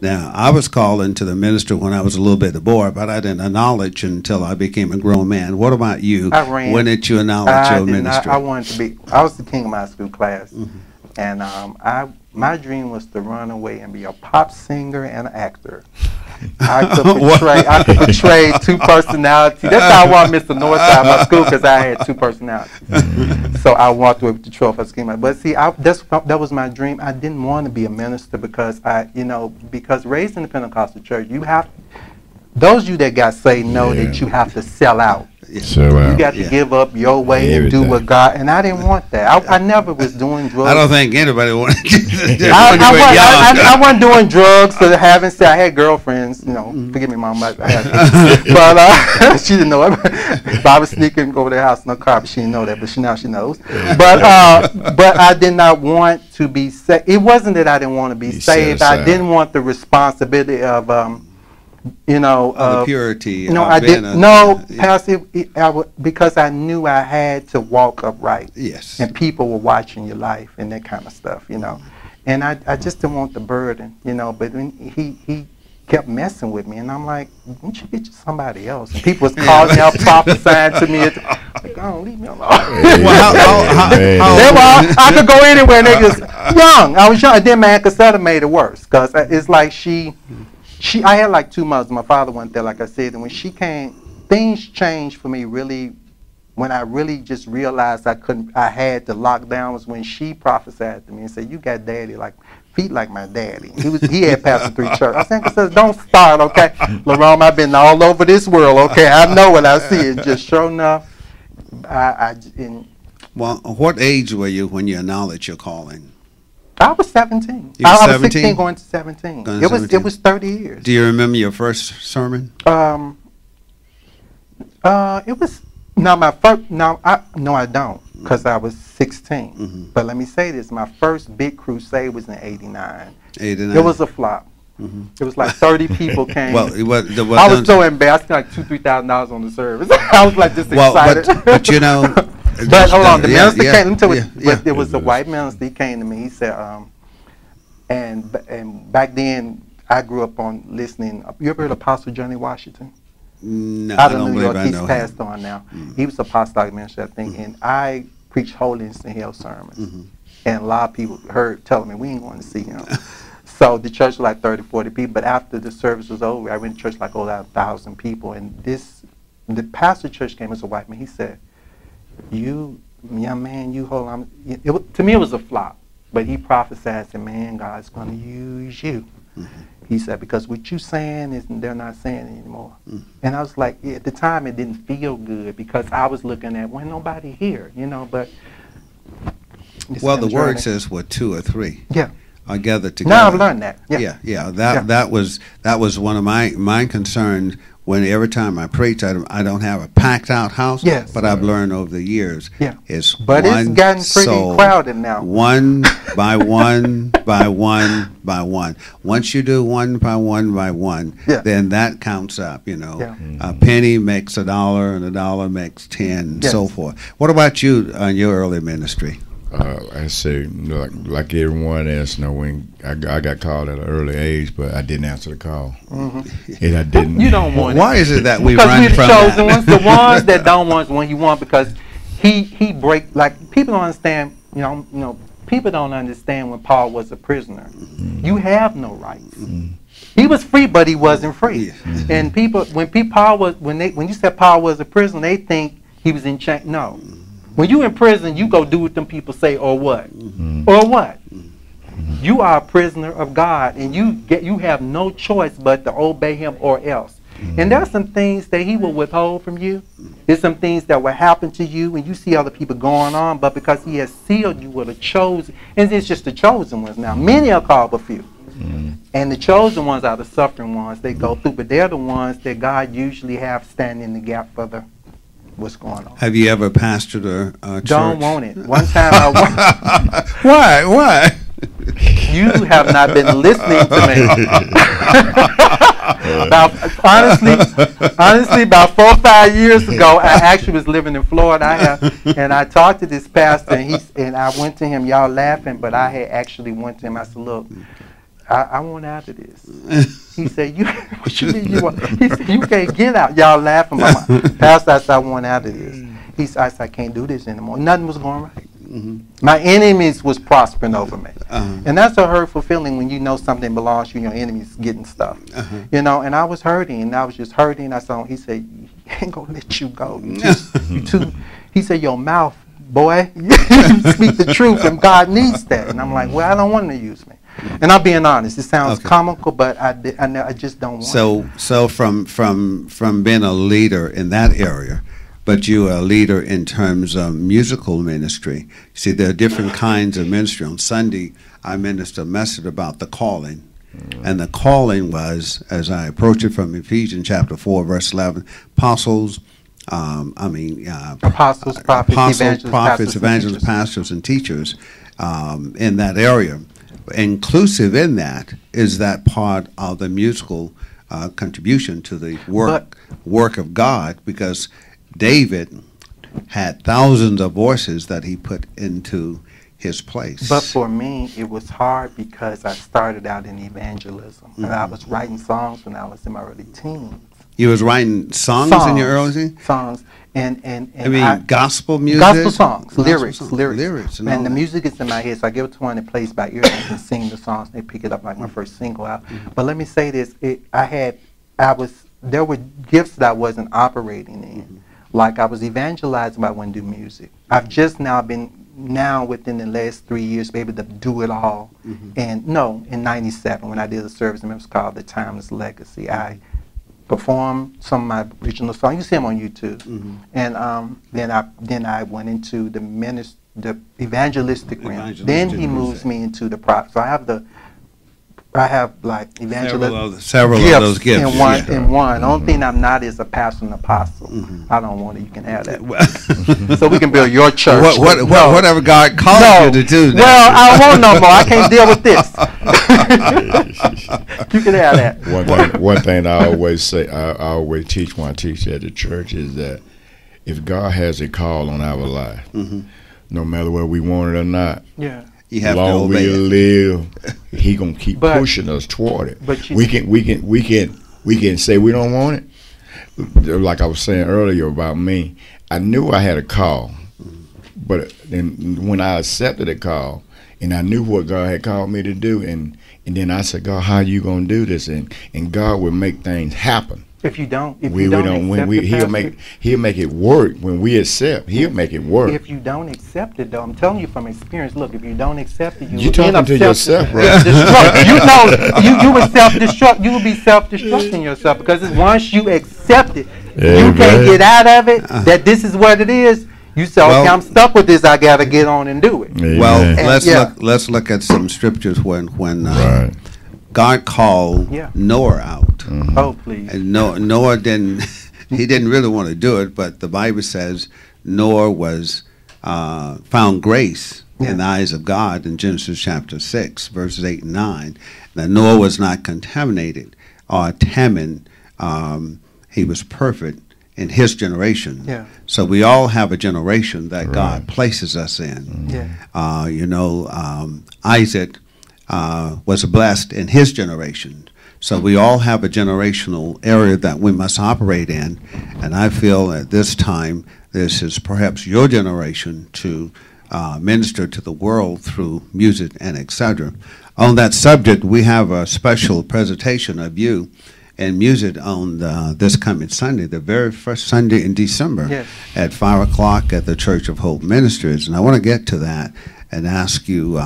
Now, I was called into the ministry when I was a little bit of boy, but I didn't acknowledge until I became a grown man. What about you? I ran. When did you acknowledge your ministry? I wanted to be. I was the king of my school class, and my dream was to run away and be a pop singer and an actor. I could portray two personalities. That's how I wanted Mr. Northside of my school, because I had two personalities. So I walked away with the trophy as king. But see, that was my dream. I didn't want to be a minister because because raised in the Pentecostal church, those of you that got saved know that you have to sell out. You got to give up your way and do what God. And I didn't want that. I never was doing drugs. I don't think anybody wanted to. I wasn't doing drugs. So having said, I had girlfriends. Forgive me, Mom. But she didn't know it. But I was sneaking over their house in the car. But she didn't know that. But now she knows. But I did not want to be saved. It wasn't that I didn't want to be saved. I didn't want the responsibility of. The purity. No, I didn't. No, Pastor, because I knew I had to walk upright. Yes. And people were watching your life and that kind of stuff, And I just didn't want the burden, But when he kept messing with me, and I'm like, why don't you get you somebody else? And people was calling out, prophesying to me. Like, oh, leave me alone. I could go anywhere, and they just young. I was young. And then my Aunt Cassetta made it worse, because it's like I had like two mothers. My father went there, like I said, and when she came, things changed for me really. When I really just realized I had to lock down was when she prophesied to me and said, "You got daddy feet like my daddy." He had pastored 3 churches. I said, "Don't start, okay, Lerone. I've been all over this world, okay. I know what I see." And just sure enough, Well, what age were you when you acknowledged your calling? I was 17. You were 17? I was 16 going to 17. It was 30 years. Do you remember your first sermon? It was my first. No, I don't, because I was 16. But let me say this: my first big crusade was in '89. It was a flop. It was like 30 people came. Well, I was so embarrassed. I spent like $2,000-3,000 on the service. I was like just excited. But But hold on, the minister came. Let me tell you, it was a white minister. He came to me. He said, and back then I grew up on listening. You ever heard of Apostle Johnny Washington? No, out of New York. He's passed on now. He was apostolic minister, I think, and I preached holiness and hell sermons. And a lot of people telling me we ain't going to see him. So the church was like 30, 40 people. But after the service was over, I went to church like over 1,000 people. And the pastor of the church came as a white man. He said, "You, young man, you hold on." To me, it was a flop. But he prophesied, said, "Man, God's going to use you." He said, "Because what you saying is they're not saying anymore." And I was like, at the time, it didn't feel good because I was looking at, well, nobody here, but. Well, the word says, "What 2 or 3." Yeah. Are gathered together. Now I've learned that. Yeah. That was one of my concerns. When every time I preach, I don't have a packed out house. Yes. But I've learned over the years. Yeah. It's gotten pretty crowded now. One by one by one by one. Once you do one by one, then that counts up. A penny makes $1, and $1 makes 10, and so forth. What about you on your early ministry? I say, like everyone else, when I got called at an early age, but I didn't answer the call. And I didn't. You don't want it. Why is it that we because run we're the from chosen that? ones, the ones that don't want when you want, because he break, like, people don't understand, people don't understand when Paul was a prisoner. You have no rights. He was free, but he wasn't free. And people, when you said Paul was a prisoner, they think he was in chains. No. When you in prison, you go do what them people say, or what? Or what? You are a prisoner of God, and you have no choice but to obey him or else. And there are some things that he will withhold from you. There's some things that will happen to you, and you see other people going on, but because he has sealed you with a chosen, and it's just the chosen ones now. Many are called, but few. And the chosen ones are the suffering ones. They go through, but they're the ones that God usually have stand in the gap for what's going on. Have you ever pastored a church? Don't want it. One time I went. Why? You have not been listening to me. honestly, about 4 or 5 years ago, I actually was living in Florida. And I talked to this pastor, and I went to him. Y'all laughing, but I had actually went to him. I said, "Look, I want out of this. He said, what you mean you want? He said, you can't get out. Y'all laughing about my pastor. I said, I want out of this. He said, I said, I can't do this anymore. Nothing was going right. My enemies was prospering over me. And that's a hurtful feeling when you know something belongs to you and your enemies getting stuff. You know, and I was hurting, and I was just hurting. I saw him. He said, he ain't going to let you go. He said, your mouth, boy, you speak the truth, and God needs that. And I'm like, well, I don't want him to use me. And I'm being honest. It sounds comical, but I just don't want it. So from being a leader in that area, but you are a leader in terms of musical ministry. See, there are different kinds of ministry. On Sunday, I ministered a message about the calling. And the calling was, as I approach it from Ephesians chapter 4, verse 11, apostles, apostles, prophets, evangelists, pastors, and teachers in that area. Inclusive in that is that part of the musical contribution to the work of God, because David had thousands of voices that he put into his place. But for me, it was hard because I started out in evangelism. And I was writing songs when I was in my early teens. You was writing songs in your early teens? Songs. And gospel music? Gospel songs, lyrics. And the music is in my head, so I give it to one that plays by ear and can sing the songs. They pick it up like my first single out. But let me say this, there were gifts that I wasn't operating in. Like I was evangelizing, but I wouldn't do music. I've just now within the last 3 years, be able to do it all. And in 97, when I did a service, it was called The Timeless Legacy. I performed some of my original songs. You see them on YouTube. And then I went into the evangelistic realm. Then he moves me into the prophet. So I have like several of those gifts in one. The only thing I'm not is a pastor and apostle. I don't want it. You can have that. So we can build your church. Whatever God calls you to do. Well, I don't want no more. I can't deal with this. You can have that. One thing I always say, I always teach when I teach at the church is that if God has a call on our life, no matter whether we want it or not, you have long to obey we live, He gonna keep pushing us toward it. But we can say we don't want it. Like I was saying earlier about me, I knew I had a call, but then when I accepted a call and I knew what God had called me to do, and then I said, God, how you gonna do this? And God would make things happen. If you don't, he'll make it work. When we accept, he'll make it work. If you don't accept it, though, I'm telling you from experience. Look, if you don't accept it, you're talking to yourself, right? You will self-destruct. You will be self-destructing yourself, because once you accept it, you can't get out of it. That this is what it is. You say, okay, I'm stuck with this. I got to get on and do it. Amen. Well, let's look at some scriptures when God called Noah out. Oh, please. And Noah didn't really want to do it, but the Bible says Noah was found grace in the eyes of God in Genesis chapter 6, verses 8 and 9. That Noah was not contaminated or timid. He was perfect in his generation. Yeah. So we all have a generation that God places us in. Isaac was blessed in his generation. So we all have a generational area that we must operate in. And I feel at this time, this is perhaps your generation to minister to the world through music and etc. On that subject, we have a special presentation of you and music on this coming Sunday, the very first Sunday in December at 5 o'clock at the Church of Hope Ministries. And I want to get to that and ask you